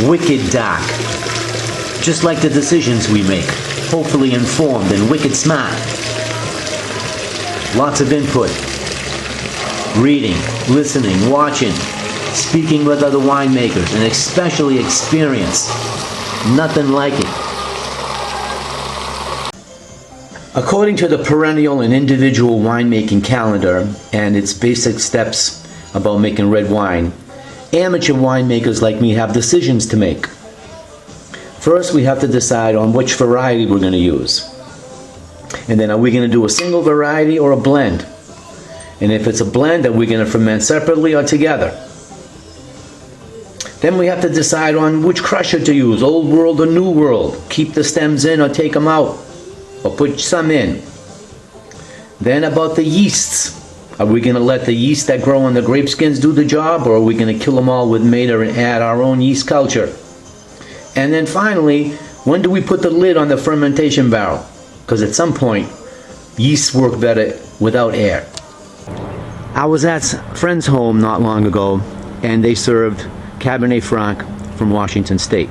wicked dark. Just like the decisions we make, hopefully informed and wicked smart. Lots of input. Reading, listening, watching, speaking with other winemakers, and especially experience. Nothing like it. According to the perennial and individual winemaking calendar and its basic steps about making red wine, amateur winemakers like me have decisions to make. First, we have to decide on which variety we're going to use. And then, are we going to do a single variety or a blend? And if it's a blend, are we going to ferment separately or together? Then we have to decide on which crusher to use, old world or new world. Keep the stems in or take them out, or put some in. Then about the yeasts. Are we going to let the yeast that grow on the grape skins do the job, or are we going to kill them all with Mater and add our own yeast culture? And then finally, when do we put the lid on the fermentation barrel? Because at some point, yeasts work better without air. I was at a friend's home not long ago, and they served Cabernet Franc from Washington State.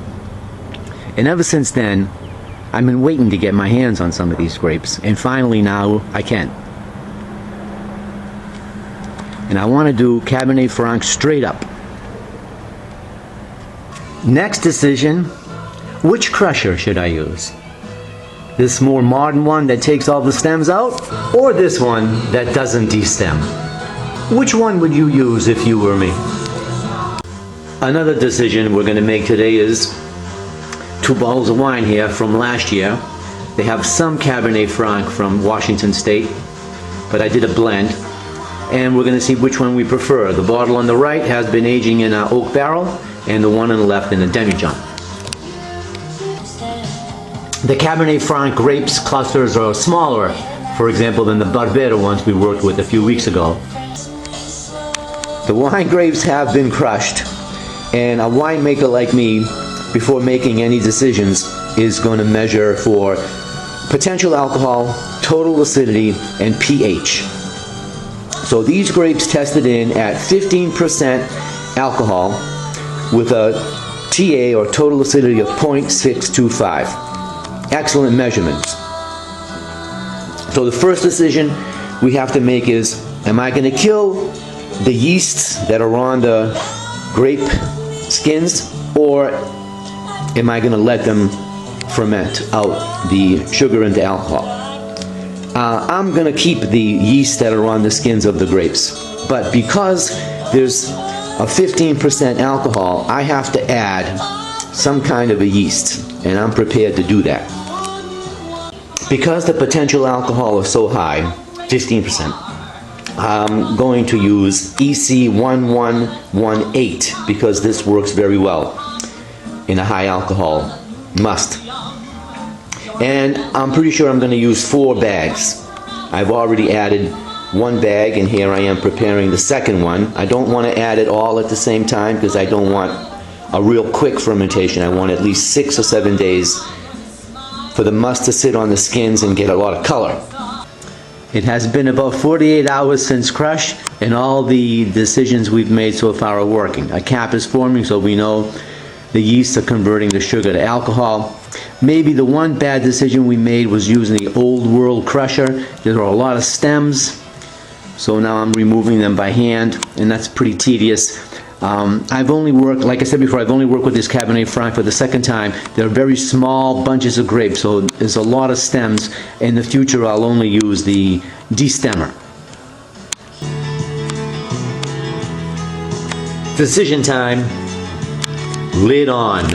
And ever since then, I've been waiting to get my hands on some of these grapes, and finally now I can. And I want to do Cabernet Franc straight up. Next decision, which crusher should I use? This more modern one that takes all the stems out, or this one that doesn't destem? Which one would you use if you were me? Another decision we're going to make today is 2 bottles of wine here from last year. They have some Cabernet Franc from Washington State, but I did a blend, and we're going to see which one we prefer. The bottle on the right has been aging in an oak barrel, and the one on the left in a demijohn. The Cabernet Franc grapes clusters are smaller, for example, than the Barbera ones we worked with a few weeks ago. The wine grapes have been crushed, and a winemaker like me, before making any decisions, is going to measure for potential alcohol, total acidity, and pH. So these grapes tested in at 15% alcohol with a TA, or total acidity, of 0.625. Excellent measurements. So the first decision we have to make is, am I going to kill the yeasts that are on the grape skins, or am I going to let them ferment out the sugar into alcohol? I'm going to keep the yeast that are on the skins of the grapes, but because there's a 15% alcohol, I have to add some kind of a yeast, and I'm prepared to do that. Because the potential alcohol is so high, 15%, I'm going to use EC1118 because this works very well in a high alcohol must. And I'm pretty sure I'm going to use 4 bags. I've already added 1 bag, and here I am preparing the second one. I don't want to add it all at the same time because I don't want a real quick fermentation. I want at least 6 or 7 days for the must to sit on the skins and get a lot of color. It has been about 48 hours since crush, and all the decisions we've made so far are working. A cap is forming, so we know the yeasts are converting the sugar to alcohol. Maybe the one bad decision we made was using the old world crusher. There are a lot of stems, so now I'm removing them by hand, and that's pretty tedious. I've only worked, like I said before, I've only worked with this Cabernet Franc for the second time. They're very small bunches of grapes, so there's a lot of stems. In the future, I'll only use the destemmer. Decision time. Lid on.